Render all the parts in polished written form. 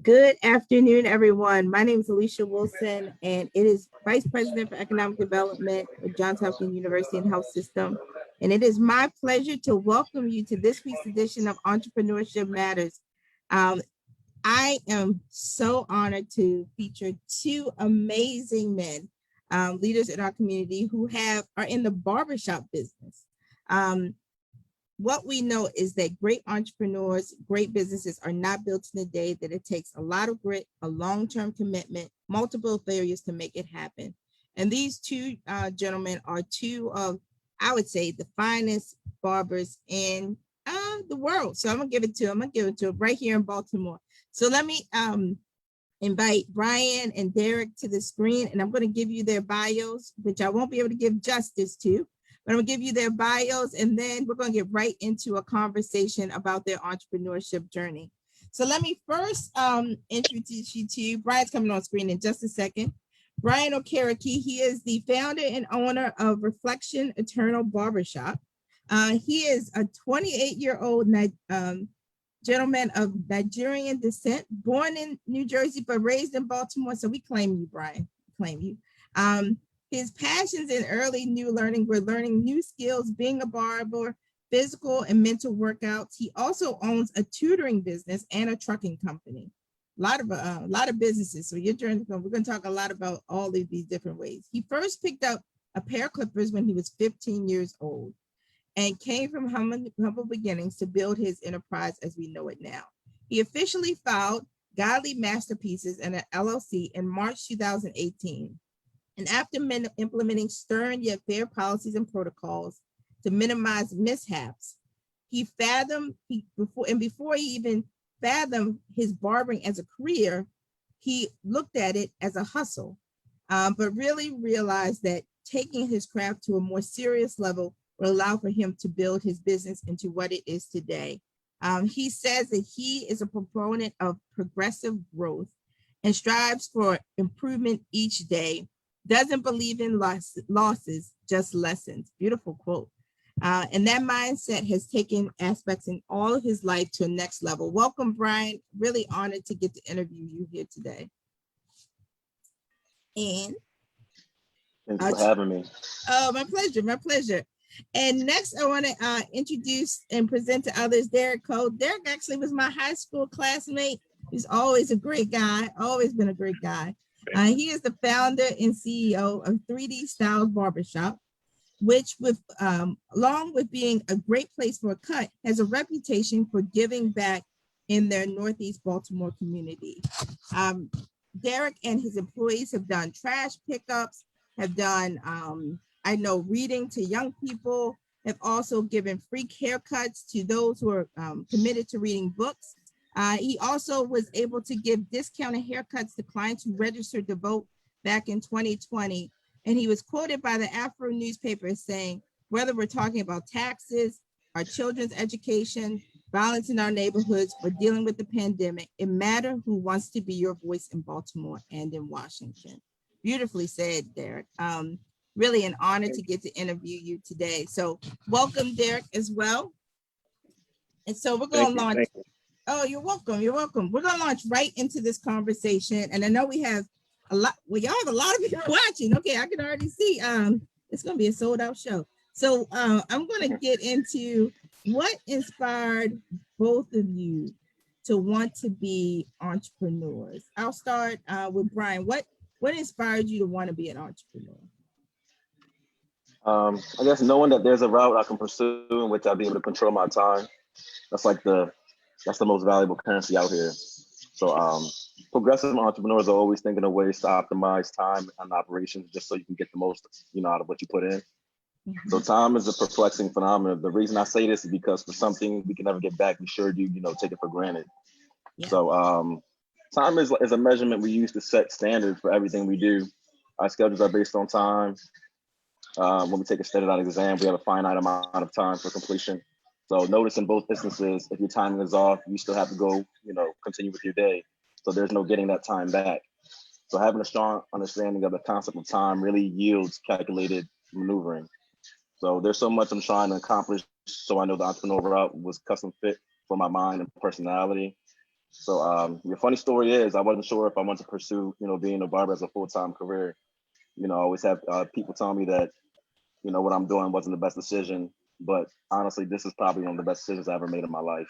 Good afternoon, everyone. My name is Alicia Wilson, and it is Vice President for Economic Development with Johns Hopkins University and Health System. And it is my pleasure to welcome you to this week's edition of Entrepreneurship Matters. Um, I am so honored to feature two amazing men, leaders in our community who are in the barbershop business. Um, what we know is that great entrepreneurs, great businesses are not built in a day, that it takes a lot of grit, a long-term commitment, multiple failures to make it happen. And these two gentlemen are two of, I would say, the finest barbers in the world. So I'm gonna give it to them. I'm gonna give it to them right here in Baltimore. So let me invite Bryan and Darrick to the screen, and I'm going to give you their bios, which I won't be able to give justice to, but I'm going to give you their bios, and then we're going to get right into a conversation about their entrepreneurship journey. So let me first introduce you to Bryan's coming on screen in just a second. Bryan Okereke, he is the founder and owner of Reflection Eternal Barbershop. He is a 28-year-old gentleman of Nigerian descent, born in New Jersey, but raised in Baltimore. So we claim you, Bryan, claim you. His passions in early new learning were learning new skills, being a barber, physical and mental workouts. He also owns a tutoring business and a trucking company. A lot of businesses. So your journey, we're going to talk a lot about all of these different ways. He first picked up a pair of clippers when he was 15 years old, and came from humble beginnings to build his enterprise as we know it now. He officially filed Godly Masterpieces and an LLC in March 2018. And after implementing stern yet fair policies and protocols to minimize mishaps, before he even fathomed his barbering as a career, he looked at it as a hustle, but really realized that taking his craft to a more serious level will allow for him to build his business into what it is today. He says that he is a proponent of progressive growth and strives for improvement each day, doesn't believe in losses, just lessons. Beautiful quote. And that mindset has taken aspects in all of his life to a next level. Welcome, Bryan. Really honored to get to interview you here today. And thanks for having me. Oh, my pleasure, my pleasure. And next, I want to introduce and present to others Darrick Coe. Darrick actually was my high school classmate. He's always a great guy, always been a great guy. He is the founder and CEO of 3D Styles Barbershop, which, along with being a great place for a cut, has a reputation for giving back in their Northeast Baltimore community. Darrick and his employees have done trash pickups, have done reading to young people, have also given free haircuts to those who are committed to reading books. He also was able to give discounted haircuts to clients who registered to vote back in 2020. And he was quoted by the Afro newspaper as saying, whether we're talking about taxes, our children's education, violence in our neighborhoods, or dealing with the pandemic, it matters who wants to be your voice in Baltimore and in Washington. Beautifully said, Darrick. Really an honor to get to interview you today. So welcome, Darrick, as well. And so we're going to launch. Oh, you're welcome. You're welcome. We're going to launch right into this conversation. And I know we have a lot. Well, y'all have a lot of people watching. Okay, I can already see. It's going to be a sold out show. So I'm going to get into what inspired both of you to want to be entrepreneurs. I'll start with Bryan. What inspired you to want to be an entrepreneur? I guess knowing that there's a route I can pursue in which I'll be able to control my time. That's the most valuable currency out here. So progressive entrepreneurs are always thinking of ways to optimize time and operations just so you can get the most, out of what you put in. Mm-hmm. So time is a perplexing phenomenon. The reason I say this is because for something we can never get back, we sure do, take it for granted. Yeah. So time is a measurement we use to set standards for everything we do. Our schedules are based on time. When we take a standard out exam, we have a finite amount of time for completion. So notice in both instances, if your timing is off, you still have to go, continue with your day. So there's no getting that time back. So having a strong understanding of the concept of time really yields calculated maneuvering. So there's so much I'm trying to accomplish. So I know the entrepreneurial route was custom fit for my mind and personality. So the funny story is I wasn't sure if I wanted to pursue, being a barber as a full-time career. I always have people tell me that, what I'm doing wasn't the best decision. But honestly, this is probably one of the best decisions I ever made in my life.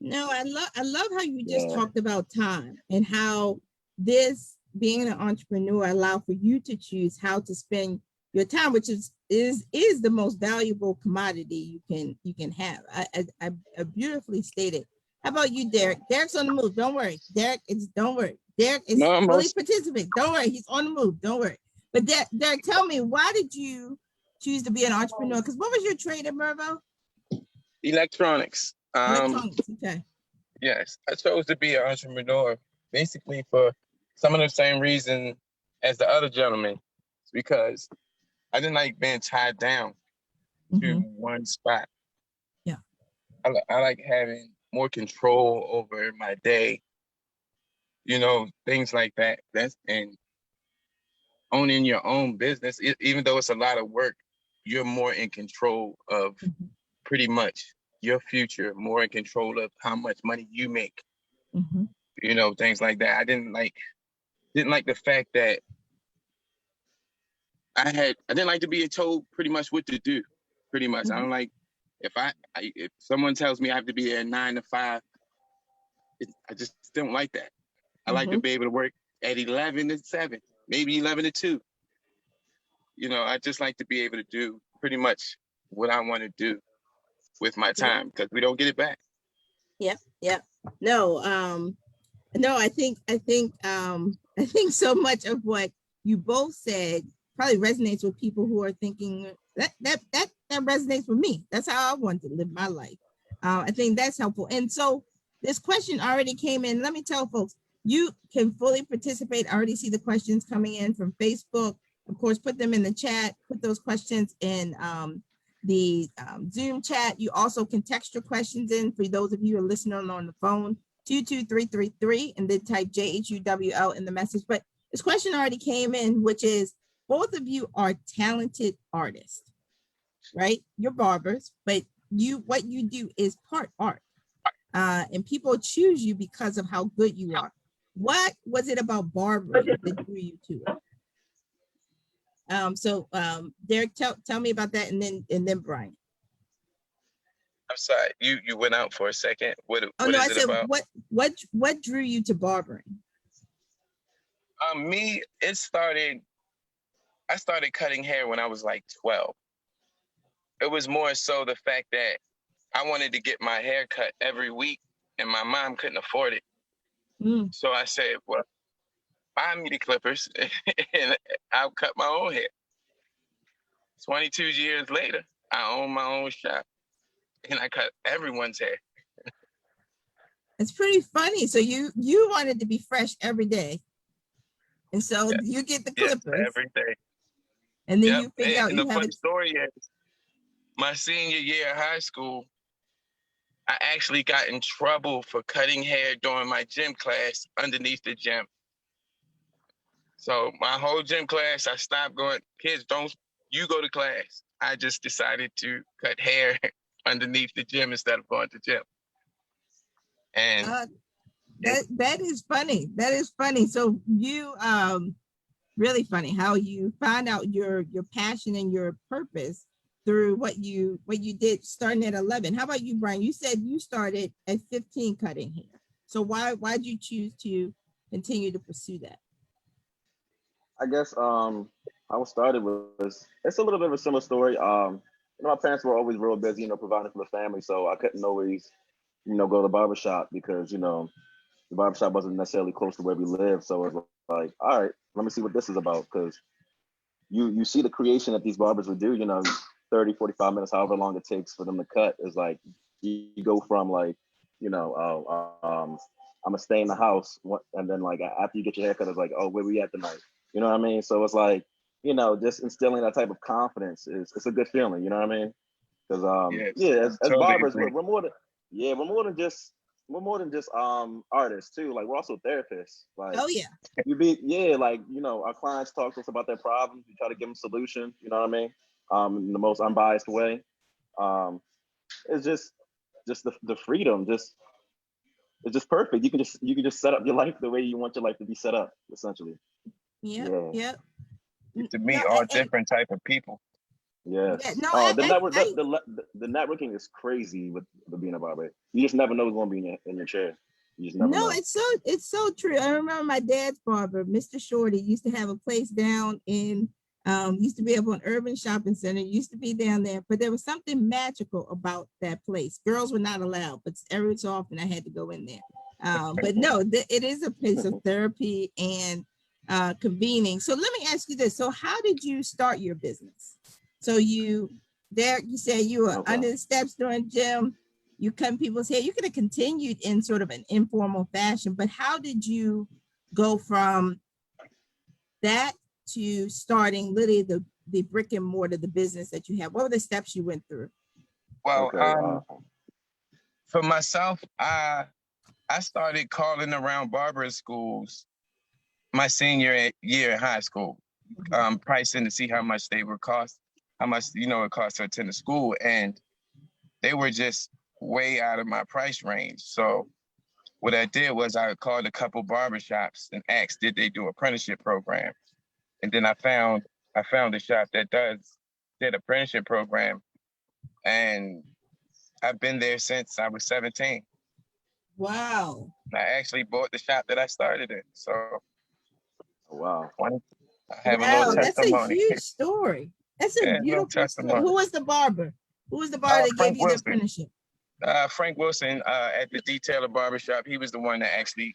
No, I love how you just Yeah. talked about time and how this being an entrepreneur allow for you to choose how to spend your time, which is the most valuable commodity you can have. I beautifully stated. How about you, Darrick? Darrick's on the move. Don't worry. Don't worry. Darrick is No, fully participating. Don't worry. He's on the move. Don't worry. But Darrick, tell me, why did you choose to be an entrepreneur? Because what was your trade at Mervo? electronics. Electronics. Okay. Yes, I chose to be an entrepreneur basically for some of the same reason as the other gentleman. It's because I didn't like being tied down to one spot. Yeah. I like having more control over my day, things like that. And owning your own business, even though it's a lot of work, you're more in control of pretty much your future, more in control of how much money you make, things like that. I didn't like the fact that I didn't like to be told pretty much what to do. Pretty much. I don't like if someone tells me I have to be there 9 to 5, I just don't like that. I like to be able to work at 11 to 7, maybe 11 to 2. I just like to be able to do pretty much what I want to do with my time because we don't get it back. Yep. No, I think so much of what you both said probably resonates with people who are thinking that resonates with me. That's how I want to live my life. I think that's helpful. And so this question already came in. Let me tell folks, you can fully participate. I already see the questions coming in from Facebook. Of course, put them in the chat, put those questions in the Zoom chat. You also can text your questions in for those of you who are listening on the phone, 22333, and then type JHUWL in the message. But this question already came in, which is, both of you are talented artists, right? You're barbers, but what you do is part art. And people choose you because of how good you are. What was it about barbering that drew you to it? So Darrick, tell me about that, and then Bryan. I'm sorry, you went out for a second. What No, I is it said about? what drew you to barbering? Me, I started cutting hair when I was like 12. It was more so the fact that I wanted to get my hair cut every week and my mom couldn't afford it. So I said, well, buy me the clippers and I'll cut my own hair. 22 years later, I own my own shop and I cut everyone's hair. It's pretty funny. So you wanted to be fresh every day. And so you get the clippers every day. and then you figure out and you the have funny story is my senior year of high school, I actually got in trouble for cutting hair during my gym class underneath the gym. So my whole gym class, I stopped going, kids, don't you go to class. I just decided to cut hair underneath the gym instead of going to gym. And that is funny. That is funny. So you really funny how you find out your passion and your purpose through what you did starting at 11. How about you, Bryan? You said you started at 15 cutting hair. So why'd you choose to continue to pursue that? I guess how it started was, it's a little bit of a similar story. My parents were always real busy, providing for the family, so I couldn't always, go to the barbershop because, the barbershop wasn't necessarily close to where we lived. So it was like, all right, let me see what this is about. Because you see the creation that these barbers would do, 30, 45 minutes, however long it takes for them to cut, is like, you go from like, I'm gonna stay in the house, and then like after you get your haircut, it's like, oh, where we at tonight? You know what I mean? So it's like, just instilling that type of confidence it's a good feeling. You know what I mean? Because as totally barbers, agree. we're more than just artists too. Like, we're also therapists. Like, Oh yeah. Our clients talk to us about their problems. We try to give them solutions. You know what I mean? In the most unbiased way. It's just the freedom, just it's just perfect. You can just set up your life the way you want your life to be set up, essentially. Yep, Yeah. yep. To No, meet all different type of people. Yes. yeah, no, The network, the networking is crazy with being a barber. You just never know what's going to be in your chair. You just never no, know. it's so true. I remember my dad's barber, Mr. Shorty, used to have a place down in used to be up on Urban Shopping Center, used to be down there, but there was something magical about that place. Girls were not allowed, but every so often I had to go in there. But no, it is a place of therapy and convening. So let me ask you this. So how did you start your business? So Darrick, you said you were Okay. under the steps during gym, you cut people's hair. You could have continued in sort of an informal fashion, but how did you go from that to starting literally the brick and mortar, the business that you have? What were the steps you went through? Well, Okay. for myself, I started calling around barber schools my senior year in high school, pricing to see how much they would cost, how much it costs to attend the school, and they were just way out of my price range. So what I did was I called a couple barbershops and asked, did they do apprenticeship program? And then I found a shop that did apprenticeship program, and I've been there since I was 17. Wow. I actually bought the shop that I started in. So Wow. I have a little Wow, that's a testimony. huge story. That's a Yeah, a little beautiful story. testimony. Who was the barber? Who was the barber that gave Frank you the Wilson. apprenticeship? Frank Wilson at the Detailer Barbershop. He was the one that actually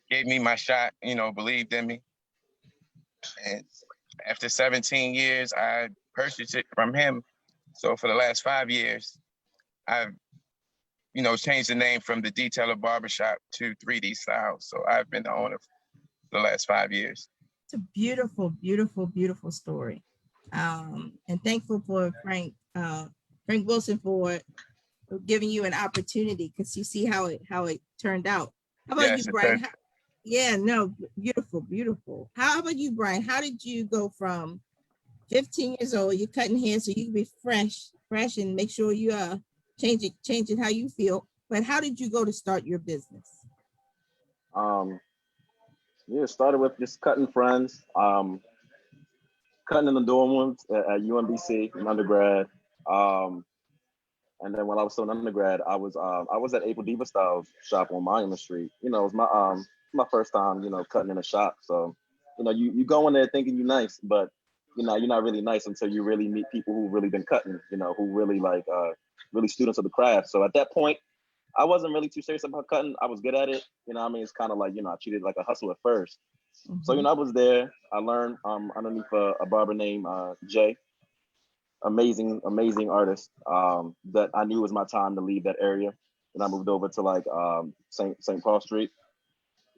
gave me my shot, believed in me. And after 17 years, I purchased it from him. So for the last 5 years, I've, changed the name from the Detailer Barbershop to 3D Styles. So I've been the owner for the last 5 years. It's a beautiful, beautiful, beautiful story. And thankful for Frank Wilson for giving you an opportunity, because you see how it turned out. How about you, Yes, Bryan? Yeah, no, beautiful, beautiful. How about you, Bryan? How did you go from 15 years old, you're cutting hair so you can be fresh and make sure you change it how you feel. But how did you go to start your business? Yeah, it started with just cutting friends, cutting in the dorm rooms at UMBC in undergrad. And then when I was still in undergrad, I was at April Diva Styles shop on Monument Street. It was my first time, cutting in a shop. So, you go in there thinking you're nice, but you're not really nice until you really meet people who really been cutting, who really really students of the craft. So at that point, I wasn't really too serious about cutting. I was good at it. It's kind of like, I treated it like a hustle at first. So, I was there. I learned underneath a barber named Jay. Amazing, amazing artist that I knew was my time to leave that area. And I moved over to St. Paul Street.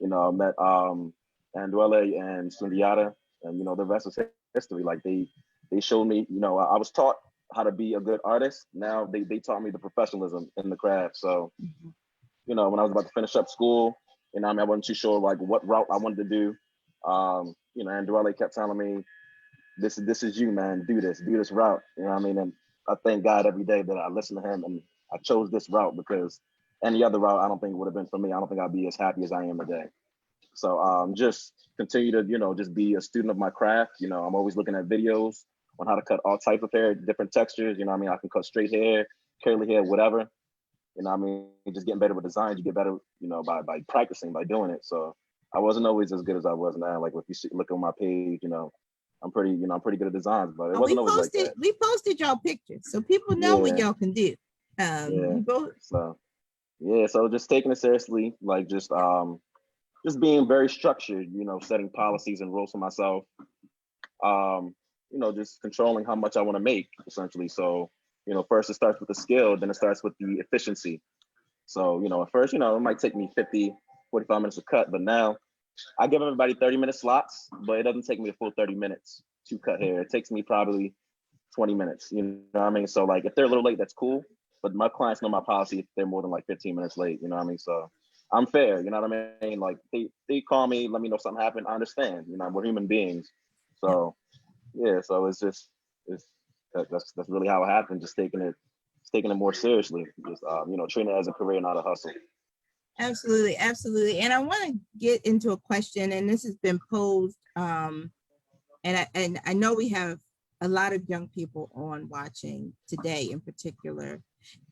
I met Anduele and Sundiata, and the rest is history. Like they showed me, I was taught how to be a good artist. Now they taught me the professionalism in the craft. So, when I was about to finish up school, I wasn't too sure what route I wanted to do. Anduele kept telling me, this is you, man. Do this route. And I thank God every day that I listen to him and I chose this route, because any other route I don't think would have been for me. I don't think I'd be as happy as I am today. So just continue to just be a student of my craft. I'm always looking at videos on how to cut all types of hair, different textures. I can cut straight hair, curly hair, whatever. Just getting better with designs. You get better, by practicing, by doing it. So I wasn't always as good as I was now. Like if you look on my page, I'm pretty good at designs, but it wasn't always like that. We posted y'all pictures so people know what y'all can do. So just taking it seriously, just being very structured, setting policies and rules for myself. Just controlling how much I want to make, essentially. So, first it starts with the skill, then it starts with the efficiency. So, at first, it might take me 50, 45 minutes to cut, but now I give everybody 30-minute slots, but it doesn't take me a full 30 minutes to cut hair. It takes me probably 20 minutes. You know what I mean? So if they're a little late, that's cool. But my clients know my policy if they're more than 15 minutes late. You know what I mean? So I'm fair. You know what I mean? They call me, let me know something happened. I understand. We're human beings. So so that's really how it happened. Just taking it more seriously. Just treating it as a career, not a hustle. Absolutely, absolutely. And I want to get into a question, and this has been posed, and I know we have a lot of young people on watching today in particular.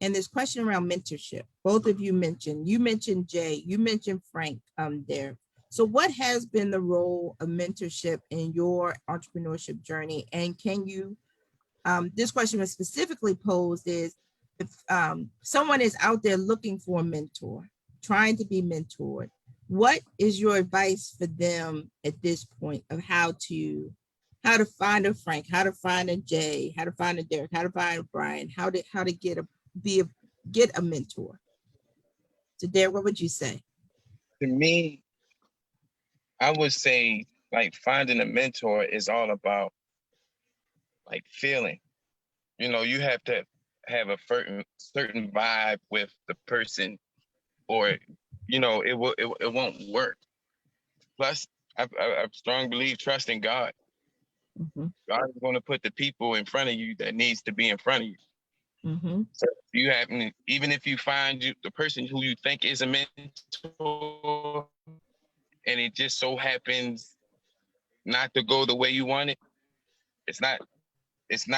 And this question around mentorship. Both of you mentioned Jay, you mentioned Frank there. So what has been the role of mentorship in your entrepreneurship journey? And can you, this question was specifically posed is, if someone is out there looking for a mentor, trying to be mentored, what is your advice for them at this point of how to find a Frank, how to find a Jay, how to find a Darrick, how to find a Bryan, how to get a mentor? So Darrick, what would you say? To me, I would say like finding a mentor is all about like feeling. You know, you have to have a certain vibe with the person, or you know, it won't work. Plus, I strongly believe trust in God. Mm-hmm, God is going to put the people in front of you that needs to be in front of you. mm-hmm, So you have, even if you find the person who you think is a mentor, and it just so happens not to go the way you want it, it's not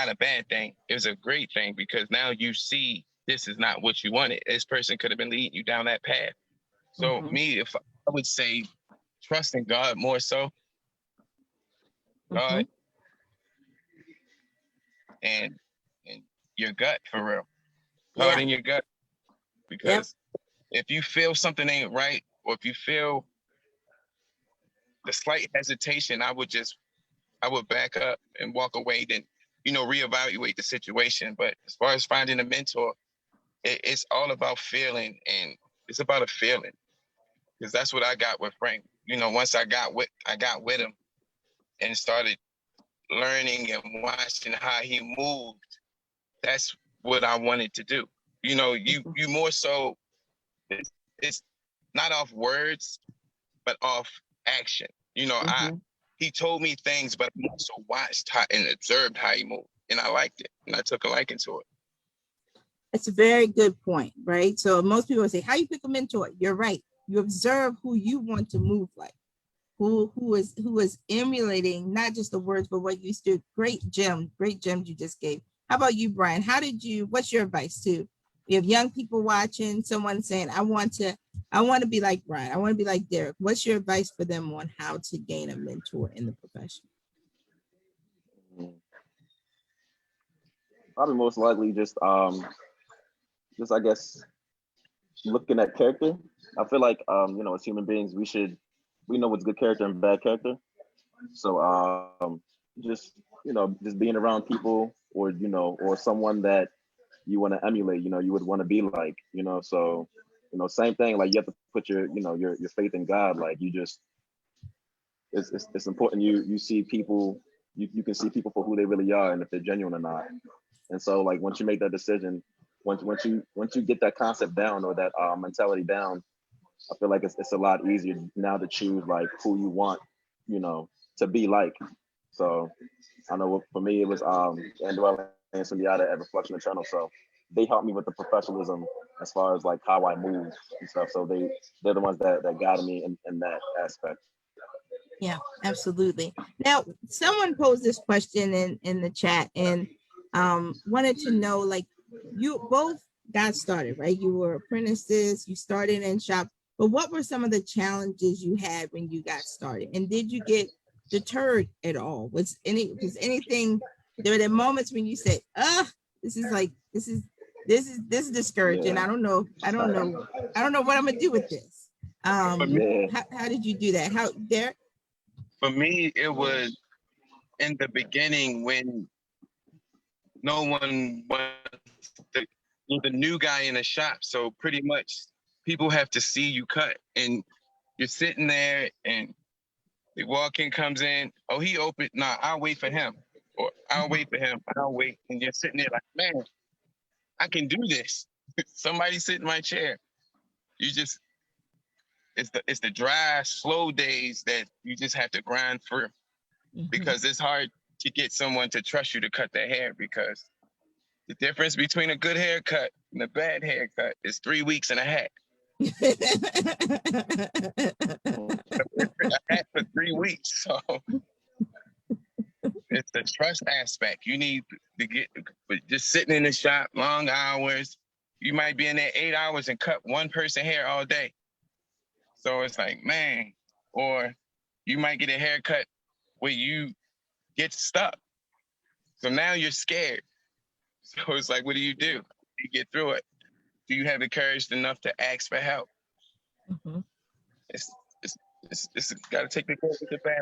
a bad thing. It's a great thing, because now you see this is not what you wanted. This person could have been leading you down that path. So mm-hmm, me, if I would say trust in God more so, mm-hmm. God and your gut for real. God Yeah. in your gut. Yep. Because if you feel something ain't right, or if you feel the slight hesitation, I would back up and walk away, then, reevaluate the situation. But as far as finding a mentor, it's all about feeling, and it's about a feeling, because that's what I got with Frank. Once I got with him and started learning and watching how he moved, that's what I wanted to do. You more so, it's not off words, but off action. Mm-hmm. He told me things, but I also watched and observed how he moved, and I liked it, and I took a liking to it. It's a very good point, right? So most people say, how you pick a mentor? You're right. You observe who you want to move like, who is emulating not just the words, but what you stood. Great gems you just gave. How about you, Bryan? What's your advice to, we have young people watching, someone saying, I want to be like Bryan, I want to be like Darrick. What's your advice for them on how to gain a mentor in the profession? Probably most likely just I guess looking at character. I feel like as human beings we know what's good character and bad character. So just just being around people, or someone that you want to emulate, you would want to be like, so same thing, like you have to put your faith in God. Like you just it's important you see people, you can see people for who they really are and if they're genuine or not. And so like once you make that decision, once you get that concept down, or that mentality down, I feel like it's a lot easier now to choose like who you want, to be like. So I know for me it was Andwell and Sundiata at Reflection Eternal. So they helped me with the professionalism as far as like how I move and stuff. So they're the ones that guided me in that aspect. Yeah, absolutely. Now, someone posed this question in the chat, and wanted to know, like, you both got started, right? You were apprentices, you started in shop, but what were some of the challenges you had when you got started? And did you get deterred at all? Was anything, there were the moments when you said, this is discouraging. Yeah. I don't know what I'm gonna do with this. Yeah. How did you do that? How, Darrick? For me, it was in the beginning when no one wants to, you're the new guy in the shop. So pretty much people have to see you cut, and you're sitting there and the walk-in comes in. Oh, he opened. Nah, I'll wait for him. Or I'll wait for him. I'll wait. And you're sitting there like, man, I can do this. Somebody sit in my chair. You just, it's the dry, slow days that you just have to grind through, because it's hard to get someone to trust you to cut their hair, because the difference between a good haircut and a bad haircut is 3 weeks and a hat. I had for 3 weeks, so it's the trust aspect. You need to get, but just sitting in the shop, long hours. You might be in there 8 hours and cut one person hair all day. So it's like, man, or you might get a haircut where you get stuck. So now you're scared. So it's like, what do? You get through it. Do you have the courage enough to ask for help? Mm-hmm. It's got to take the good with the bad.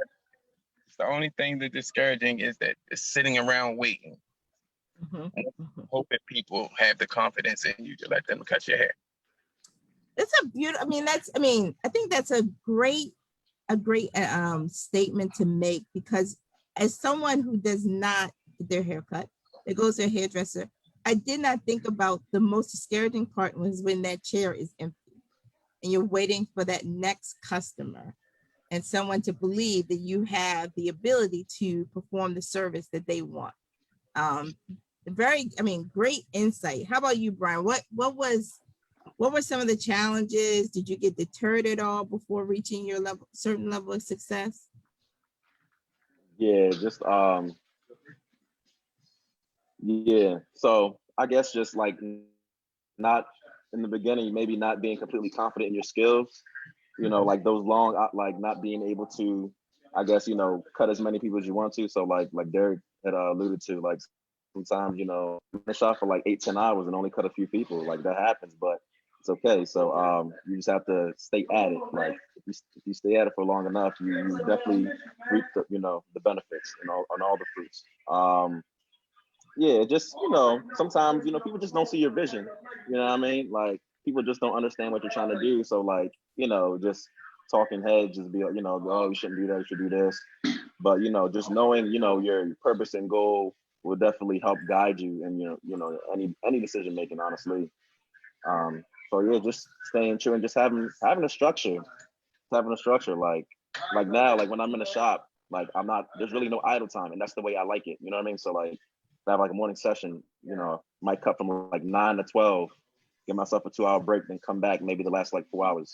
It's the only thing that's discouraging is that it's sitting around waiting, hoping people have the confidence in you to let them cut your hair. It's a beautiful. I think that's a great statement to make, because as someone who does not get their hair cut, that goes to a hairdresser, I did not think about the most discouraging part was when that chair is empty and you're waiting for that next customer and someone to believe that you have the ability to perform the service that they want. Great insight. How about you, Bryan? What were some of the challenges? Did you get deterred at all before reaching your certain level of success? Yeah, just yeah. So I guess just like not in the beginning, maybe not being completely confident in your skills, like those long, like not being able to, I guess, cut as many people as you want to. So like Darrick had alluded to, like sometimes, finish off for like 8-10 hours and only cut a few people. Like that happens, but it's okay. So you just have to stay at it. Like if you stay at it for long enough, you definitely reap the, the benefits and all the fruits. Yeah, just, sometimes, people just don't see your vision. You know what I mean? Like people just don't understand what you're trying to do. So like, just talking heads, just be like, oh, you shouldn't do that, you should do this. But, just knowing, your purpose and goal will definitely help guide you in any decision making, honestly. So yeah, just staying true and just having a structure. Having a structure, like now, like when I'm in a shop, like there's really no idle time, and that's the way I like it. You know what I mean? So like if I have like a morning session, might cut from like 9 to 12, give myself a 2-hour break, then come back maybe the last like 4 hours.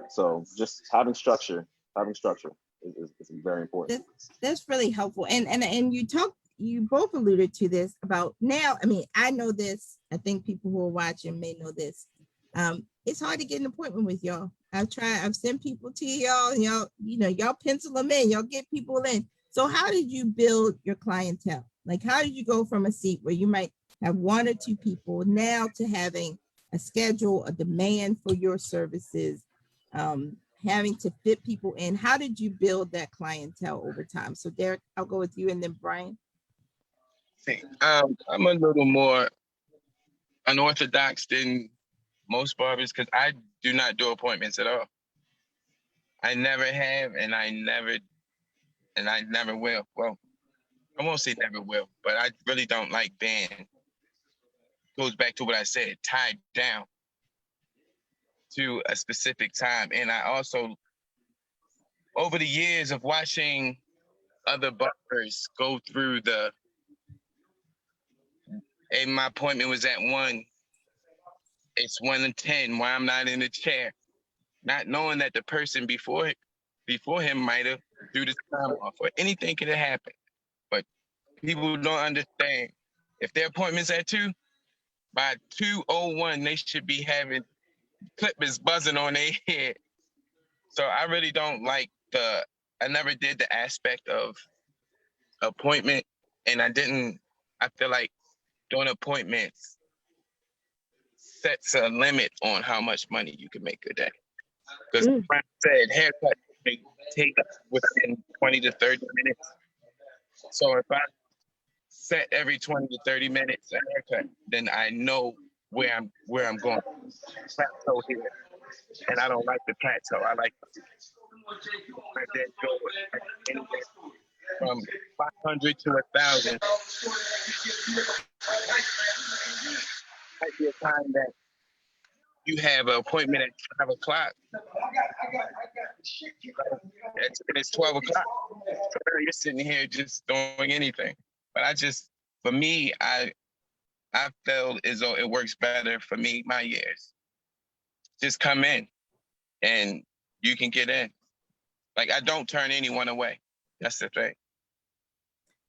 So just having structure is very important. That's really helpful. And you both alluded to this about now. I know this. I think people who are watching may know this. It's hard to get an appointment with y'all. I've sent people to y'all, and y'all pencil them in, y'all get people in. So how did you build your clientele? Like, how did you go from a seat where you might have 1 or 2 people now to having a schedule, a demand for your services, having to fit people in? How did you build that clientele over time? So Darrick, I'll go with you and then Bryan. See, I'm a little more unorthodox than most barbers because I do not do appointments at all. I never have, and I never will. Well, I won't say never will, but I really don't like being, goes back to what I said, tied down to a specific time. And I also, over the years of watching other barbers go through and my appointment was at 1, it's 1:10, why I'm not in the chair, not knowing that the person before him might have threw the time off or anything could have happened. But people don't understand. If their appointment's at 2, by 2:01, they should be having clippers buzzing on their head. So I really don't like I never did the aspect of appointment, and I feel like doing appointments sets a limit on how much money you can make a day. Because like I said, haircut may take within 20 to 30 minutes. So if I set every 20 to 30 minutes a haircut, then I know where I'm going. Plateau here. And I don't like the plateau. I like that go anywhere from 500 to 1,000. Might be a time that you have an appointment at 5 o'clock. It's 12 o'clock. So you're sitting here just doing anything. But for me, I feel as though it works better for me, my years. just come in and you can get in. Like, I don't turn anyone away. That's the thing.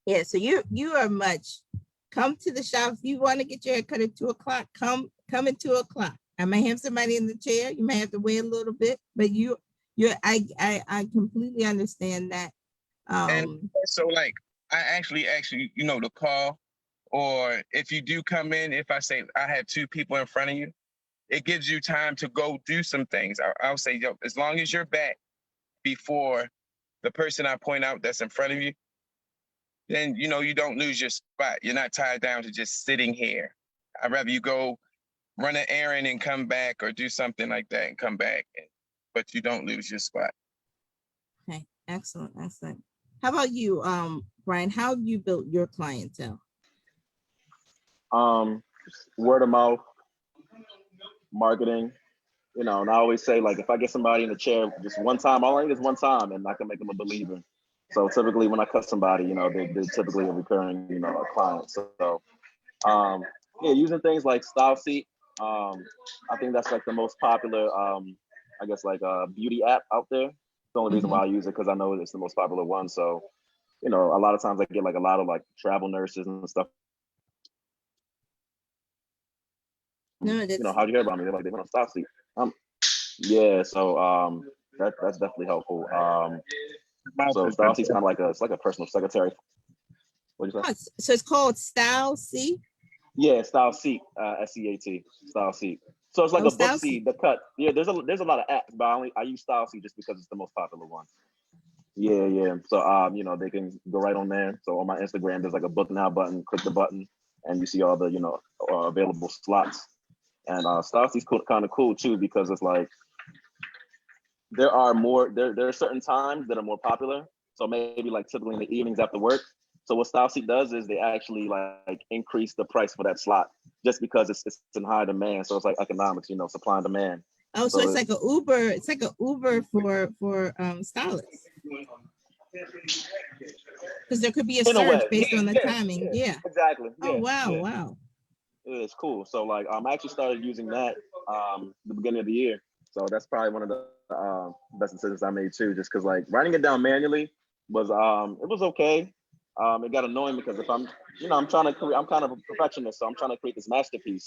Yeah, so you are much come to the shop. If you want to get your hair cut at 2:00, come at 2:00. I may have somebody in the chair. You may have to wait a little bit, but I completely understand that. And so, like, I actually to call, or if you do come in, if I say I have 2 people in front of you, it gives you time to go do some things. I'll say, yo, as long as you're back before the person I point out that's in front of you, then, you don't lose your spot. You're not tied down to just sitting here. I'd rather you go run an errand and come back, or do something like that and come back, but you don't lose your spot. Okay, excellent. How about you, Bryan? How have you built your clientele? Word of mouth, marketing, and I always say, like, if I get somebody in the chair just one time, all I need is one time, and I can make them a believer. So typically when I cut somebody, they're typically a recurring, a client. So using things like Style Seat. I think that's like the most popular, I guess, like beauty app out there. It's the only reason why I use it, because I know it's the most popular one. So, a lot of times I get like a lot of like travel nurses and stuff. How'd you hear about me? They're like, they went on Style Seat. Yeah, so that's definitely helpful. So Style Seat's kind of like it's like a personal secretary. What'd you say? So it's called Style Seat? Yeah, Style Seat, SEAT, Style Seat. So it's like a book seat, the cut. Yeah, there's a lot of apps, but I use Style Seat just because it's the most popular one. Yeah. So they can go right on there. So on my Instagram, there's like a book now button. Click the button, and you see all the available slots. And Style Seat's kind of cool too, because it's like there are certain times that are more popular. So maybe like typically in the evenings after work. So what Style Seat does is they actually like increase the price for that slot, just because it's in high demand. So it's like economics, supply and demand. Oh, so it's like an Uber. It's like an Uber for stylists. Because there could be a surge based on the timing. Yeah. Exactly. Oh, wow. Yeah. Wow. It's cool. So like I actually started using that the beginning of the year. So that's probably one of the best decisions I made too, just because like writing it down manually was it was okay. It got annoying because if I'm trying to create, I'm kind of a perfectionist, so I'm trying to create this masterpiece.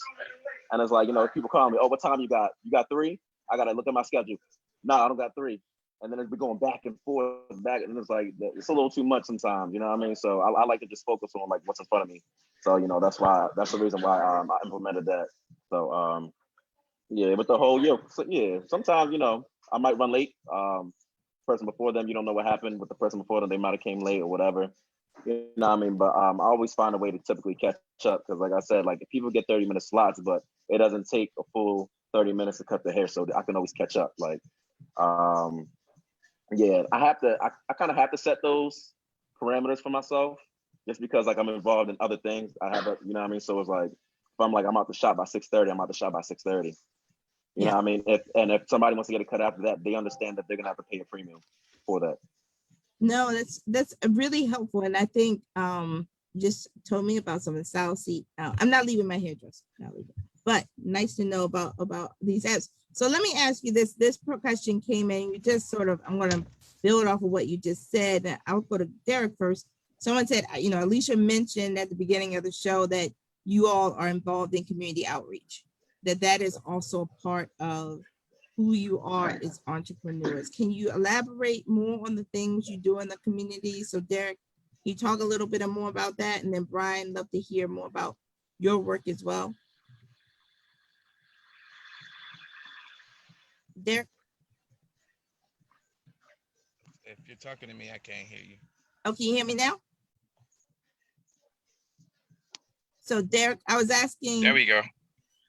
And it's like, people call me, oh, what time you got? You got 3? I gotta look at my schedule. No, I don't got 3. And then it's be going back and forth, and it's like it's a little too much sometimes, you know what I mean? So I like to just focus on like what's in front of me. So that's the reason why I implemented that. So with the whole year, so, sometimes I might run late. Person before them, you don't know what happened with the person before them. They might have came late or whatever. You know what I mean? But I always find a way to typically catch up, because like I said, like if people get 30-minute slots, but it doesn't take a full 30 minutes to cut the hair, so I can always catch up. Like, I kind of have to set those parameters for myself, just because like I'm involved in other things. I have you know what I mean? So it's like, if I'm like, I'm out the shop by 6:30, I'm out the shop by 6:30. You know what I mean? If somebody wants to get a cut after that, they understand that they're gonna have to pay a premium for that. No, that's really helpful. And I think just told me about some of the Style Seat. I'm not leaving my hairdresser, but nice to know about these apps. So let me ask you this. This question came in. You just I'm going to build off of what you just said. I'll go to Darrick first. Someone said, Alicia mentioned at the beginning of the show that you all are involved in community outreach, that is also part of who you are as entrepreneurs. Can you elaborate more on the things you do in the community? So Darrick, can you talk a little bit more about that? And then Bryan, love to hear more about your work as well. Darrick? If you're talking to me, I can't hear you. Oh, can you hear me now? So Darrick, I was asking. There we go.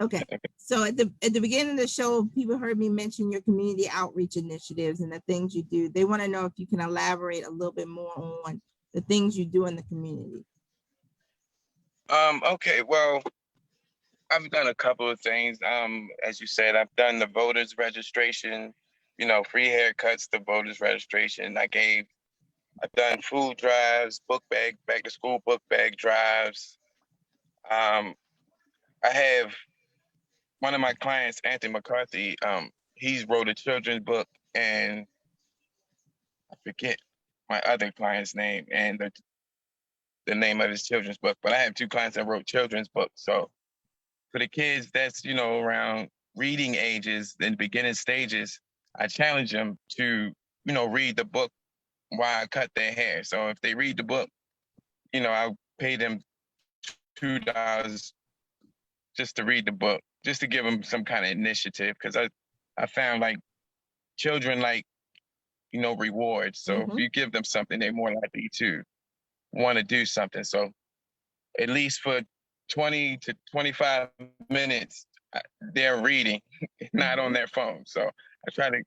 Okay. So at the beginning of the show, people heard me mention your community outreach initiatives and the things you do. They want to know if you can elaborate a little bit more on the things you do in the community. Okay, well, I've done a couple of things. As you said, I've done the voters registration, free haircuts, the voters registration. I've done food drives, back to school book bag drives. I have one of my clients, Anthony McCarthy, he's wrote a children's book, and I forget my other client's name and the name of his children's book. But I have two clients that wrote children's books. So for the kids that's, around reading ages and beginning stages, I challenge them to, read the book while I cut their hair. So if they read the book, I'll pay them $2 just to read the book, just to give them some kind of initiative. Because I found like children like, rewards. So if you give them something, they're more likely to want to do something. So at least for 20 to 25 minutes, they're reading, not on their phone. So I try to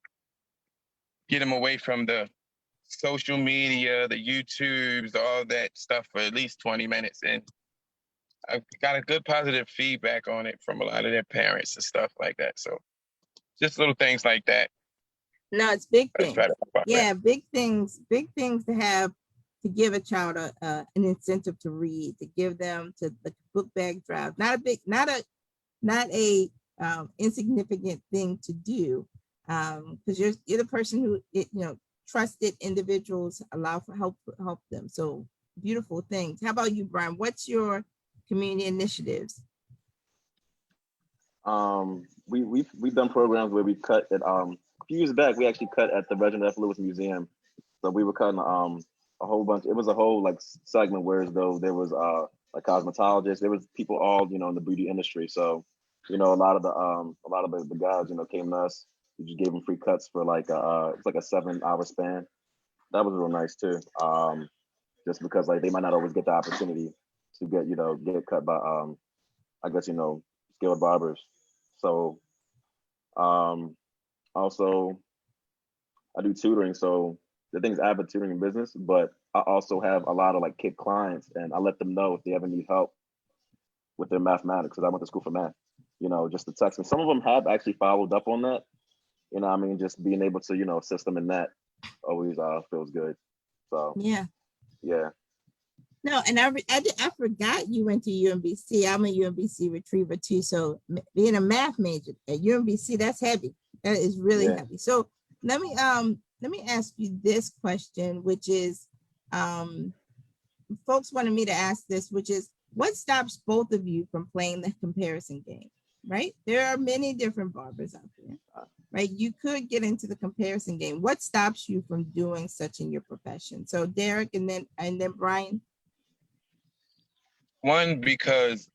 get them away from the social media, the YouTubes, all that stuff for at least 20 minutes. And I've got a good positive feedback on it from a lot of their parents and stuff like that. So just little things like that. No, it's big I things. try to help out with. Yeah, big things to have, to give a child an incentive to read, to give them to the book bag drive. Not a insignificant thing to do, because you're the person who trusted individuals allow for help them. So beautiful things. How about you, Bryan? What's your community initiatives? We've done programs where we cut at a few years back. We actually cut at the Reginald F. Lewis Museum. So we were cutting a whole bunch. It was a whole like segment where as though there was like cosmetologists. There was people all in the beauty industry. So a lot of the guys came to us. We just gave them free cuts for like it's like a 7-hour span. That was real nice too. Just because like they might not always get the opportunity to get cut by I guess skilled barbers. So also I do tutoring. So the thing is I have a tutoring business, but I also have a lot of like kid clients, and I let them know if they ever need help with their mathematics, because I went to school for math, just to text me. Some of them have actually followed up on that. Just being able to, assist them in that always feels good. So Yeah. Yeah. No, and I forgot you went to UMBC. I'm a UMBC retriever too. So being a math major at UMBC, that's heavy. That is really heavy. So let me ask you this question, which is, folks wanted me to ask this, which is, what stops both of you from playing the comparison game? Right? There are many different barbers out there. Right? You could get into the comparison game. What stops you from doing such in your profession? So Darrick and then Bryan. One, because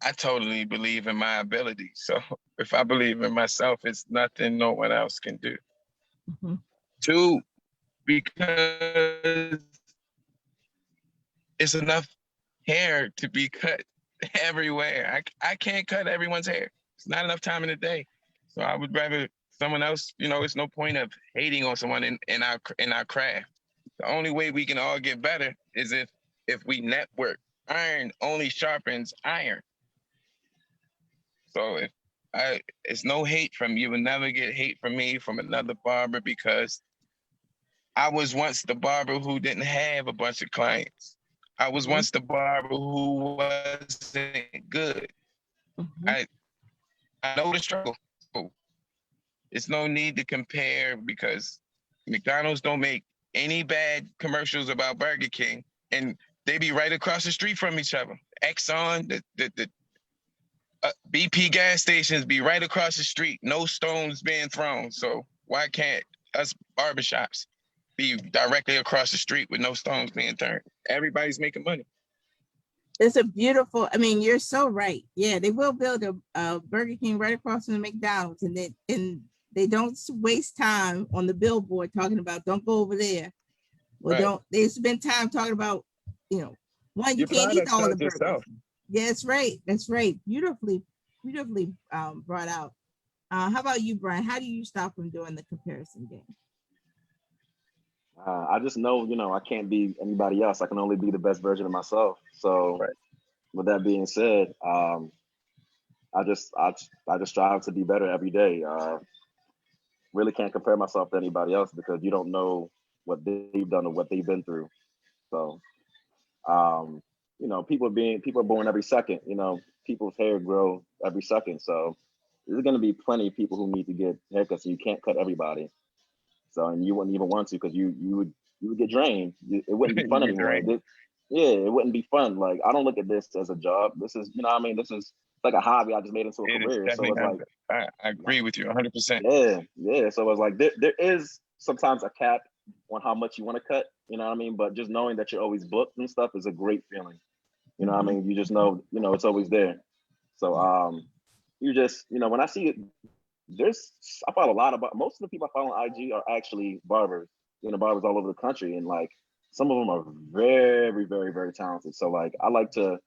I totally believe in my ability. So if I believe in myself, it's nothing no one else can do. Mm-hmm. Two, because it's enough hair to be cut everywhere. I can't cut everyone's hair. It's not enough time in the day. So I would rather someone else, it's no point of hating on someone in our craft. The only way we can all get better is if we network. Iron only sharpens iron. So it's no hate from you. You will never get hate from me, from another barber, because I was once the barber who didn't have a bunch of clients. I was once the barber who wasn't good. I know the struggle. So it's no need to compare, because McDonald's don't make any bad commercials about Burger King, and they be right across the street from each other. Exxon, the BP gas stations be right across the street. No stones being thrown. So why can't us barbershops be directly across the street with no stones being turned? Everybody's making money. It's a beautiful, you're so right. Yeah, they will build a Burger King right across from the McDonald's, and they don't waste time on the billboard talking about don't go over there. Well, right. They spend time talking about, one, you can't eat all the burgers. Yourself. Yeah, that's right. That's right. Beautifully brought out. How about you, Bryan? How do you stop from doing the comparison game? I just know, I can't be anybody else. I can only be the best version of myself. So with that being said, I just strive to be better every day. Really can't compare myself to anybody else, because you don't know what they've done or what they've been through. So, people are born every second. People's hair grow every second. So there's going to be plenty of people who need to get haircuts, and you can't cut everybody. So, and you wouldn't even want to, because you would get drained. It wouldn't be fun anymore. It wouldn't be fun. Like, I don't look at this as a job. This is, what I mean, this is like a hobby I just made into a career. So it's like, I agree with you 100%. Yeah. So it's like there is sometimes a cap on how much you want to cut. You know what I mean? But just knowing that you're always booked and stuff is a great feeling. You know what I mean? You just know, it's always there. So you just, when I see it, I follow a lot about, most of the people I follow on IG are actually barbers, barbers all over the country. And like, some of them are very, very, very talented. So like, I like to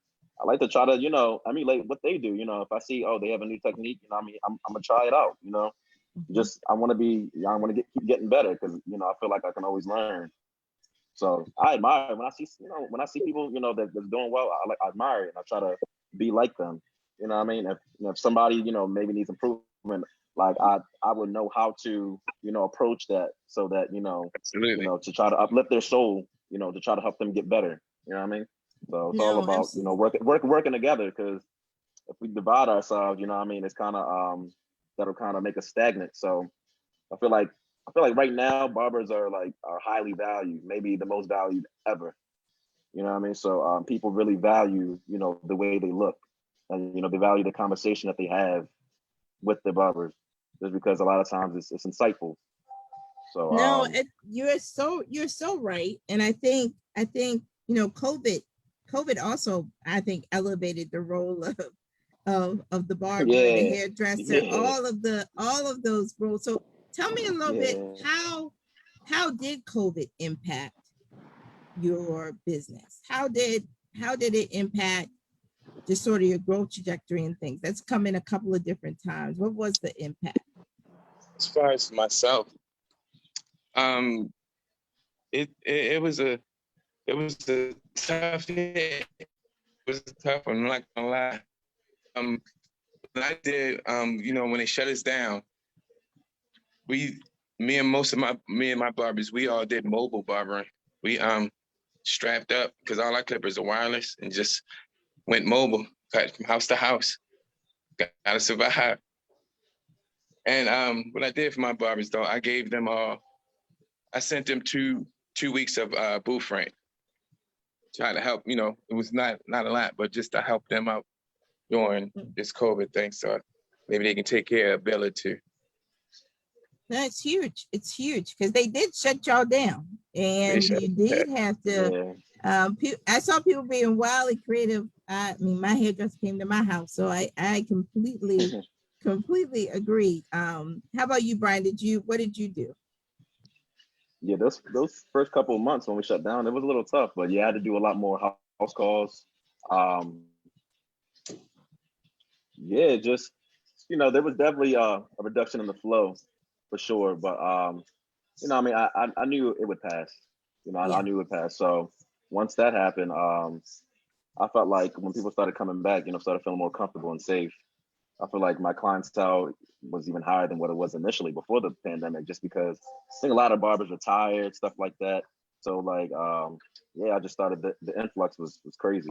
try to, emulate what they do. If I see, they have a new technique, I'm gonna try it out, just, I want to keep getting better, because, I feel like I can always learn. So I admire when I see people, that's doing well, I admire it, and I try to be like them. You know what I mean? If somebody, maybe needs improvement, like I would know how to, approach that, so that, Absolutely. To try to uplift their soul, to try to help them get better. You know what I mean? So it's all about, working together, because if we divide ourselves, it's kind of, that'll kind of make us stagnant. So I feel like right now barbers are highly valued, maybe the most valued ever. You know what I mean? So people really value, the way they look, and they value the conversation that they have with the barbers, just because a lot of times it's insightful. So you're so right, and I think COVID also, I think, elevated the role of the barber, the hairdresser, all of those roles. So tell me a little bit, how did COVID impact your business? How did it impact just sort of your growth trajectory and things? That's come in a couple of different times. What was the impact? As far as myself, it was a tough hit. It was tough, I'm not gonna lie. When I did, when they shut us down, me and my barbers, we all did mobile barbering. We strapped up, because all our clippers are wireless, and just went mobile, cut from house to house. Gotta survive. And what I did for my barbers, though, I gave them I sent them 2 weeks of booth rent. Try to help, it was not a lot, but just to help them out during this COVID thing, so maybe they can take care of a bill or two. That's huge. It's huge, because they did shut y'all down, and you did have to. I saw people being wildly creative. I mean, my hairdresser came to my house, so I completely agree. How about you, Bryan? What did you do? Yeah, those first couple of months when we shut down, it was a little tough, but I had to do a lot more house calls. Just, there was definitely a reduction in the flow, for sure. But I knew it would pass. I knew it would pass. So once that happened, I felt like when people started coming back, started feeling more comfortable and safe, I feel like my clientele was even higher than what it was initially before the pandemic, just because I think a lot of barbers retired, stuff like that. So I just started, the influx was crazy.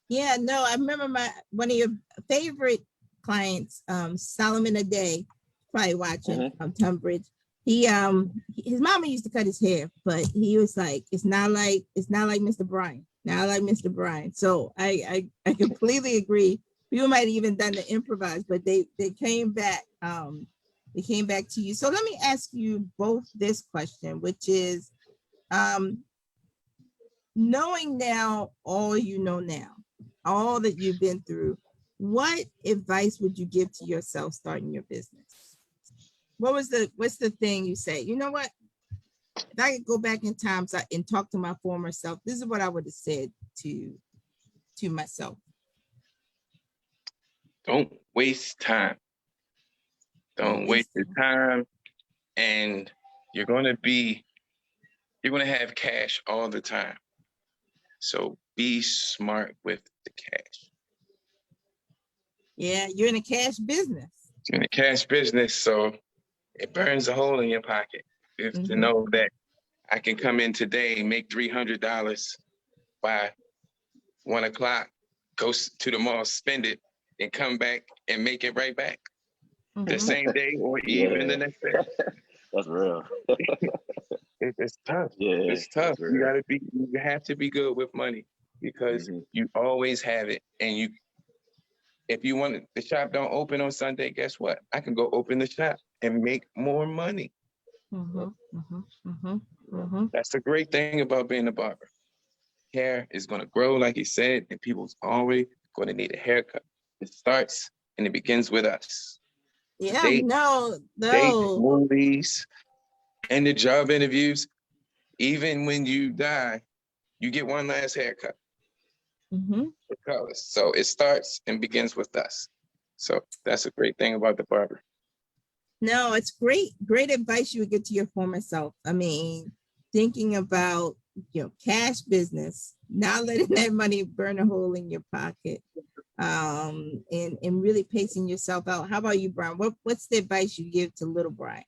Yeah, no, I remember one of your favorite clients, Solomon Aday, probably watching, Tunbridge. His mama used to cut his hair, but he was like, it's not like Mr. Bryan, not like Mr. Bryan. So I completely agree. People might have even done the improvise, but they came back. They came back to you. So let me ask you both this question, which is, knowing now all you know now, all that you've been through, what advice would you give to yourself starting your business? What's the thing you say? You know what? If I could go back in time and talk to my former self, this is what I would have said to myself. Don't waste time. Don't waste your time. And you're going to have cash all the time. So be smart with the cash. Yeah, you're in a cash business. You're in a cash business, so it burns a hole in your pocket. You have to know that I can come in today, make $300 by 1 o'clock, go to the mall, spend it, and come back and make it right back the same day or even the next day. That's real. It's tough. Yeah, It's tough. that's real. You have to be good with money because you always have it. And if you want the shop don't open on Sunday, guess what? I can go open the shop and make more money. That's the great thing about being a barber. Hair is going to grow, like he said, and people's always going to need a haircut. It starts and it begins with us. Yeah, Date, movies, and the job interviews. Even when you die, you get one last haircut. Regardless. So it starts and begins with us. So that's a great thing about the barber. No, it's great advice you would give to your former self. I mean, thinking about cash business, not letting that money burn a hole in your pocket, and really pacing yourself out. How about you, Bryan? What's the advice you give to little Bryan?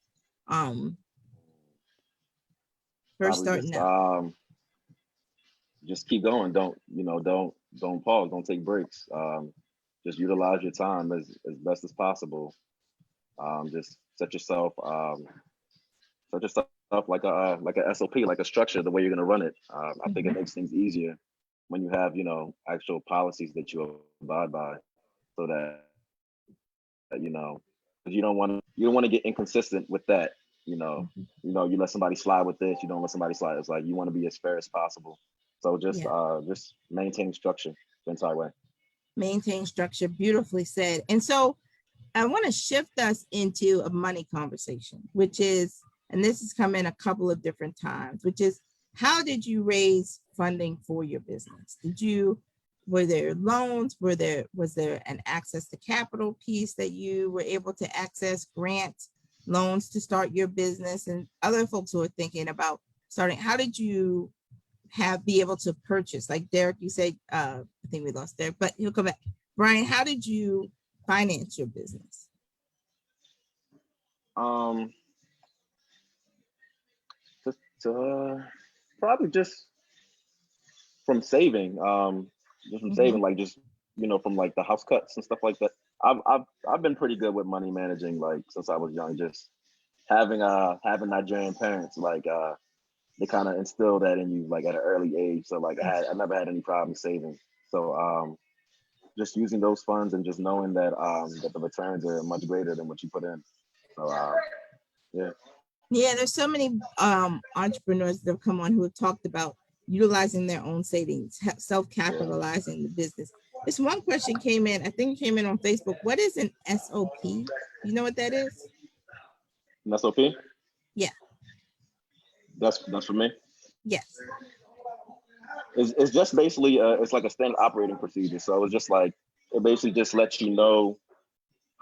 First starting out. Just keep going. Don't pause. Don't take breaks. Just utilize your time as best as possible. Just set yourself like a SOP, like a structure, the way you're gonna run it. I think it makes things easier when you have actual policies that you abide by, so that you don't want to get inconsistent with that. You let somebody slide with this, you don't let somebody slide. It's like you want to be as fair as possible. So just maintaining structure the entire way. Maintain structure, beautifully said. And so I want to shift us into a money conversation, which is, and this has come in a couple of different times, which is, how did you raise funding for your business? Were there loans? Was there an access to capital piece that you were able to access, grants, loans to start your business? And other folks who are thinking about starting, how did you be able to purchase? Like Darrick, you said, I think we lost Darrick, but he'll come back. Bryan, how did you finance your business? Probably just from saving, saving, like from like the house cuts and stuff like that. I've been pretty good with money managing, like since I was young. Just having Nigerian parents, like they kind of instill that in you like at an early age. So like I never had any problem saving. So just using those funds and just knowing that that the returns are much greater than what you put in. So yeah, there's so many entrepreneurs that have come on who have talked about utilizing their own savings, self-capitalizing the business. This one question came in, I think it came in on Facebook. What is an SOP? You know what that is? An SOP? Yeah. That's for me? Yes. It's just basically it's like a standard operating procedure. So it's just like, it basically just lets you know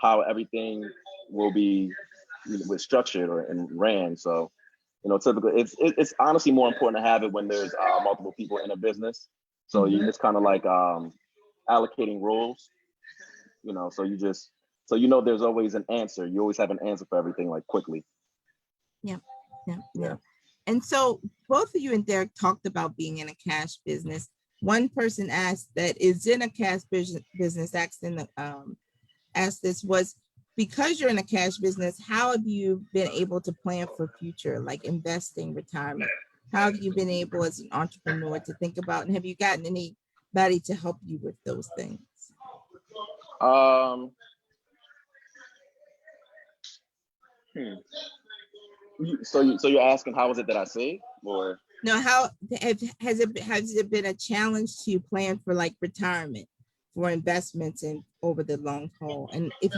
how everything will be structured and ran. So typically it's honestly more important to have it when there's multiple people in a business. So you just kind of like allocating roles, so there's always an answer. You always have an answer for everything, like quickly. Yeah. And so both of you and Darrick talked about being in a cash business. One person asked that is in a cash business, asked this was, because you're in a cash business, how have you been able to plan for future, like investing, retirement? How have you been able as an entrepreneur to think about, and have you gotten anybody to help you with those things? So you're asking how is it that I save, or no? How has it been a challenge to plan for like retirement, for investments and over the long haul? And if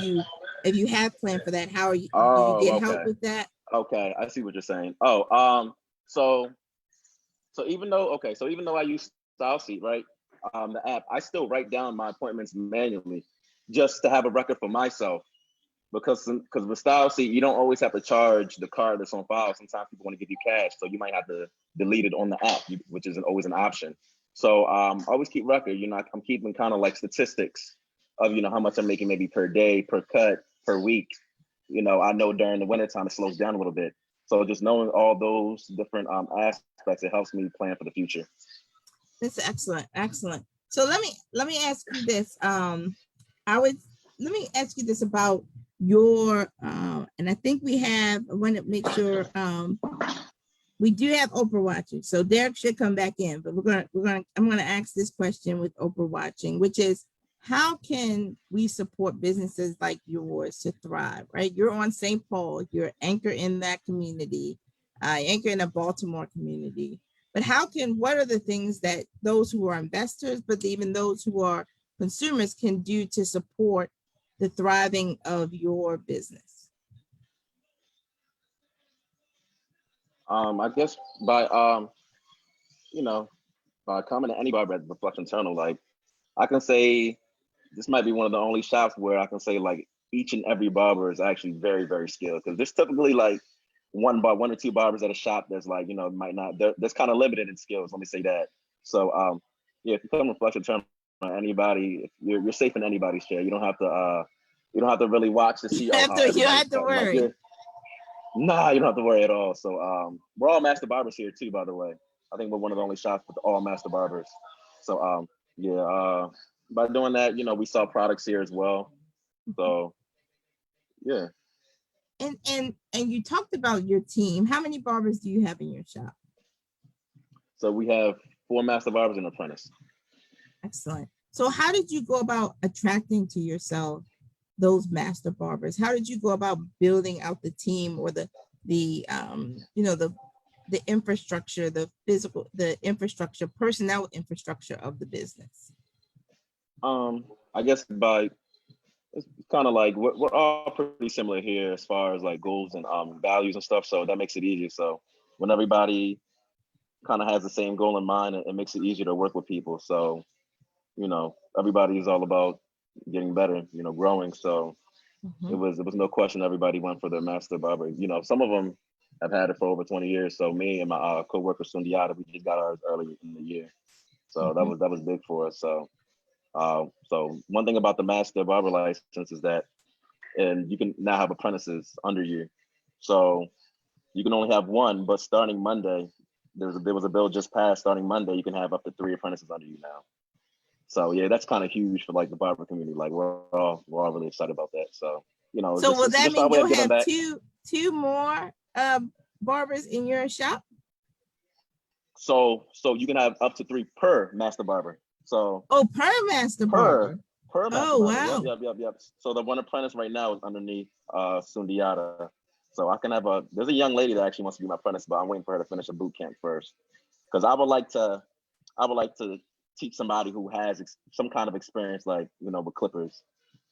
you have planned for that, how are you? Do you get help with that? Okay, I see what you're saying. So even though I use StyleSeat, right, the app, I still write down my appointments manually just to have a record for myself. Because with StyleSeat, you don't always have to charge the card that's on file. Sometimes people want to give you cash, so you might have to delete it on the app, which isn't always an option. So always keep record. I'm keeping kind of like statistics of how much I'm making, maybe per day, per cut, per week. I know during the wintertime it slows down a little bit. So just knowing all those different aspects, it helps me plan for the future. That's excellent. So let me ask you this. Let me ask you this about your and I think I want to make sure we do have Oprah watching. So Darrick should come back in, but I'm gonna ask this question with Oprah watching, which is how can we support businesses like yours to thrive, right? You're on St. Paul, you're anchor in that community, anchor in the Baltimore community. But what are the things that those who are investors, but even those who are consumers can do to support the thriving of your business? I guess by you know, by coming to any barber at Reflection Internal, like I can say this might be one of the only shops where I can say like each and every barber is actually very, very skilled. Because there's typically like one or two barbers at a shop that's like, might not, that's kind of limited in skills. Let me say that. So yeah, if you come to Reflection Internal, anybody, you're safe in anybody's chair. You don't have to really watch to see how You don't everybody's have to cutting. Like, worry. nah, you don't have to worry at all. So we're all master barbers here too, by the way. I think we're one of the only shops with all master barbers. So yeah, by doing that, we sell products here as well. So yeah. And you talked about your team. How many barbers do you have in your shop? So we have 4 master barbers and an apprentice. Excellent. So how did you go about attracting to yourself those master barbers? How did you go about building out the team or the infrastructure, the infrastructure, personnel infrastructure of the business? I guess it's kind of like we're all pretty similar here as far as like goals and values and stuff. So that makes it easier. So when everybody kind of has the same goal in mind, it makes it easier to work with people. So, everybody is all about getting better, growing. So it was no question everybody went for their master barber. Some of them have had it for over 20 years. So me and my co-worker Sundiata, we just got ours early in the year. So that was big for us. So one thing about the master barber license is that, and you can now have apprentices under you. So you can only have one, but starting Monday, there was a bill just passed. Starting Monday, you can have up to 3 apprentices under you now. So yeah, that's kind of huge for like the barber community. Like we're all really excited about that. So So will that mean you'll have back. two more barbers in your shop? So you can have up to 3 per master barber. So per master barber. Per master barber. Wow. Yep. So the one apprentice right now is underneath Sundiata. So I can have there's a young lady that actually wants to be my apprentice, but I'm waiting for her to finish a boot camp first. Because I would like to teach somebody who has some kind of experience, like, with clippers.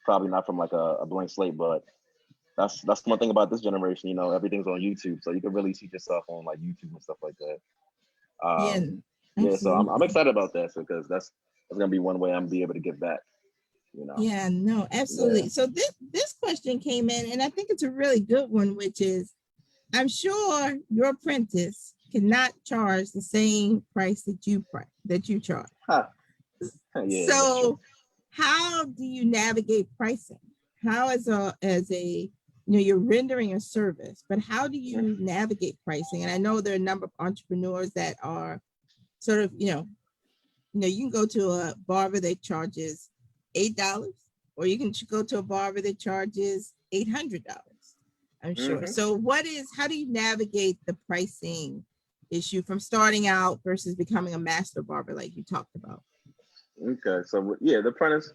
Probably not from like a blank slate, but that's one thing about this generation, everything's on YouTube. So you can really teach yourself on like YouTube and stuff like that. Yeah, so I'm excited about that because that's gonna be one way I'm gonna be able to give back. Yeah, no, absolutely. Yeah. So this question came in, and I think it's a really good one, which is, I'm sure your apprentice cannot charge the same price that you charge. Yeah, so how do you navigate pricing? How you're rendering a service, but how do you navigate pricing? And I know there are a number of entrepreneurs that are sort of, you can go to a barber that charges $8, or you can go to a barber that charges $800. I'm sure. So how do you navigate the pricing issue from starting out versus becoming a master barber like you talked about? Okay, so yeah, the apprentice,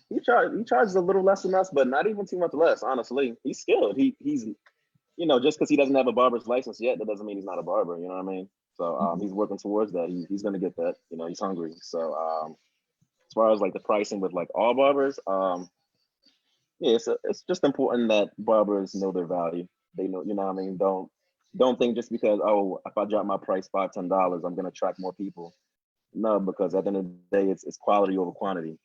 he charges a little less than us, but not even too much less, honestly. He's skilled. He's just because he doesn't have a barber's license yet, that doesn't mean he's not a barber, you know what I mean? So he's working towards that. He's gonna get that, he's hungry. So as far as like the pricing with like all barbers, yeah, it's just important that barbers know their value. They know, what I mean? Don't think just because, if I drop my price $5-10, I'm gonna attract more people. No, because at the end of the day, it's quality over quantity.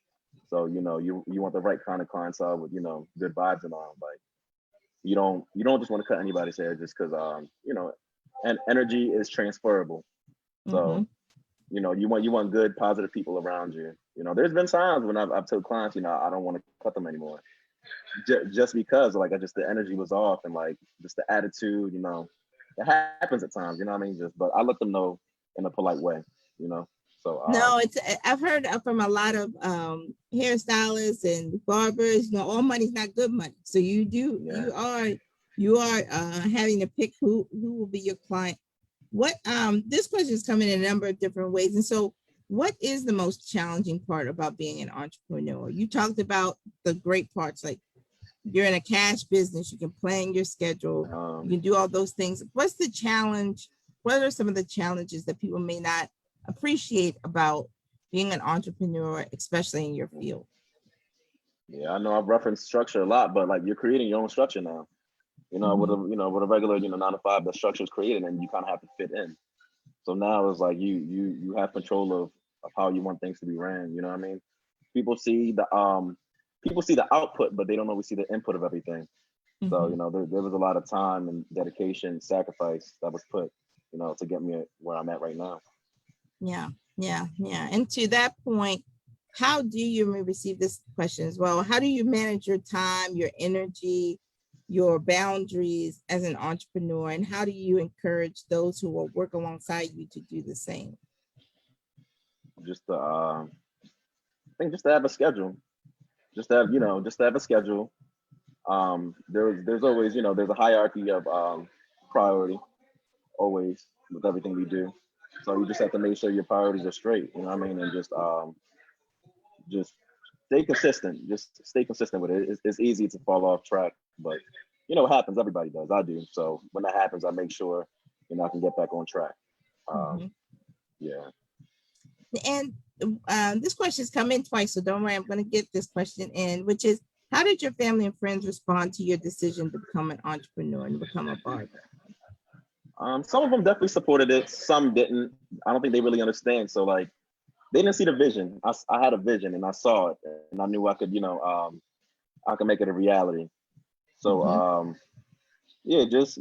So you want the right kind of clientele with good vibes and all. Like you don't just want to cut anybody's hair just because and energy is transferable. So you want good positive people around you. There's been times when I've told clients, I don't want to cut them anymore. Just because like the energy was off and like just the attitude, it happens at times, you know what I mean? But I let them know in a polite way, So So No, it's I've heard from a lot of hairstylists and barbers, all money's not good money. So you are having to pick who will be your client. What this question is coming in a number of different ways. And so what is the most challenging part about being an entrepreneur? You talked about the great parts, like you're in a cash business, you can plan your schedule, you can do all those things. What's the challenge? What are some of the challenges that people may not appreciate about being an entrepreneur, especially in your field? Yeah, I know I've referenced structure a lot, but like you're creating your own structure now. With a regular 9 to 5, the structure is created and you kind of have to fit in. So now it's like you have control of how you want things to be ran. You know what I mean? People see the output, but they don't always see the input of everything. So there was a lot of time and dedication, sacrifice that was put, to get me where I'm at right now. Yeah. And to that point, how do you receive this question as well? How do you manage your time, your energy, your boundaries as an entrepreneur, and how do you encourage those who will work alongside you to do the same? Just I think just to have a schedule, just to have a schedule. There's always, there's a hierarchy of priority always with everything we do. So you just have to make sure your priorities are straight, you know what I mean? And just stay consistent. Just stay consistent with it. It's easy to fall off track, but it happens. Everybody does. I do. So when that happens, I make sure, I can get back on track. Yeah. And this question's come in twice, so don't worry, I'm going to get this question in, which is, how did your family and friends respond to your decision to become an entrepreneur and become a barber? Some of them definitely supported it. Some didn't. I don't think they really understand. So like, they didn't see the vision. I had a vision and I saw it, and I knew I could, I could make it a reality. So yeah, just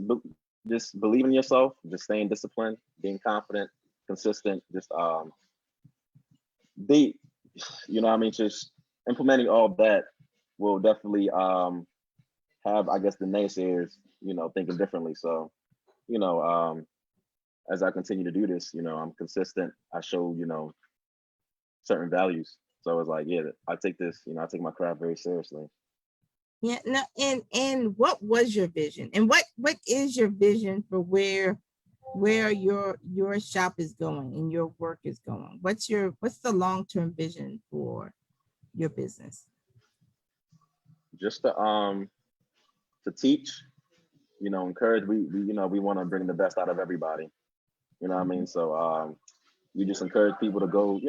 believe in yourself, just staying disciplined, being confident, consistent, just just implementing all that will definitely have, I guess, the naysayers, thinking differently. So, as I continue to do this, I'm consistent. I show, certain values. So it's like, yeah, I take this, I take my craft very seriously. Yeah, no, and what was your vision? And what is your vision for where your shop is going and your work is going? What's the long-term vision for your business? Just to teach, encourage. We want to bring the best out of everybody. You know what I mean? So we just encourage people to go,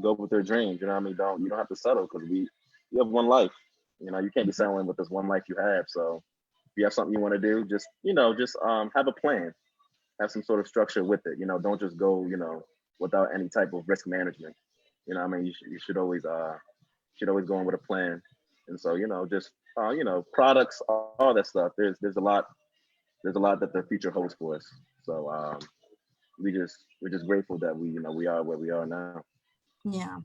go with their dreams. You know what I mean? You don't have to settle, because you have one life. You can't be settling with this one life you have. So if you have something you want to do, just have a plan, have some sort of structure with it. Don't just go, without any type of risk management. You know what I mean? You should always go in with a plan. And so, just products, all that stuff. There's a lot that the future holds for us. So we're just grateful that we are where we are now. Yeah.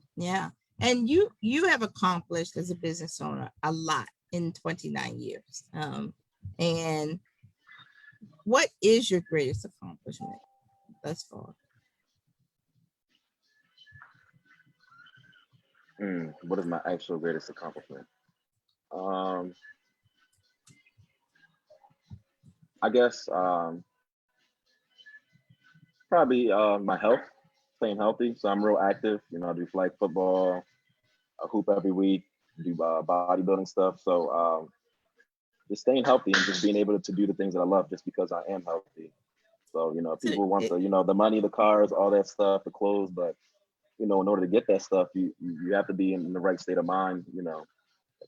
And you have accomplished as a business owner a lot in 29 years. And what is your greatest accomplishment thus far? What is my actual greatest accomplishment? I guess probably my health, staying healthy. So I'm real active. I do flag football, I hoop every week, do bodybuilding stuff. So just staying healthy and just being able to do the things that I love just because I am healthy. So, people want the money, the cars, all that stuff, the clothes, but in order to get that stuff, you have to be in the right state of mind,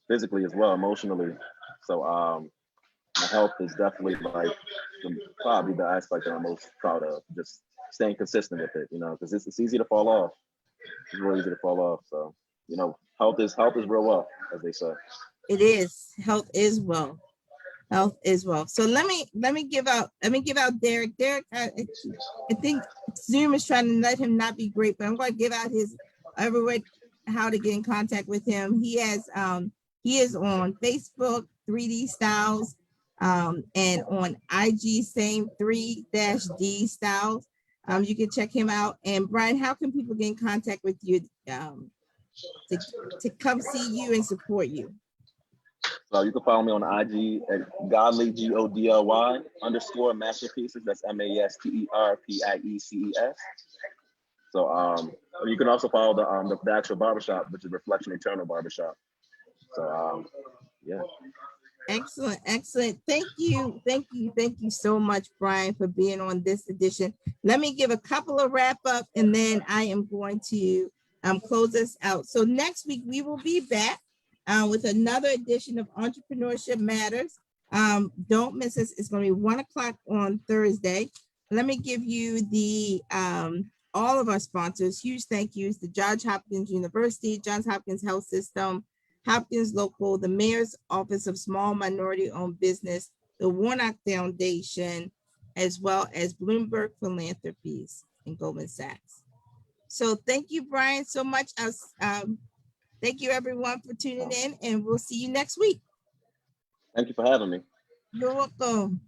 physically as well, emotionally. So my health is definitely like probably the aspect that I'm most proud of. Just staying consistent with it, because it's easy to fall off. It's really easy to fall off. So, health is real wealth, as they say. It is. Health is wealth. Health is wealth. So let me give out Darrick. Darrick, I think Zoom is trying to let him not be great, but I'm going to give out his everywhere how to get in contact with him. He is on Facebook, 3D Styles, and on IG, same 3-D Styles. You can check him out. And Bryan, how can people get in contact with you to come see you and support you? So you can follow me on IG at Godly GODLY _ masterpieces. That's MASTERPIECES. So you can also follow the actual barbershop, which is Reflection Eternal Barbershop. So yeah. Excellent, excellent. Thank you so much, Bryan, for being on this edition. Let me give a couple of wrap up, and then I am going to close us out. So next week we will be back with another edition of Entrepreneurship Matters. Don't miss us. It's going to be 1 o'clock on Thursday. Let me give you the all of our sponsors. Huge thank yous to Johns Hopkins University, Johns Hopkins Health System, Hopkins Local, the Mayor's Office of Small Minority Owned Business, the Warnock Foundation, as well as Bloomberg Philanthropies and Goldman Sachs. So thank you, Bryan, so much. Thank you, everyone, for tuning in, and we'll see you next week. Thank you for having me. You're welcome.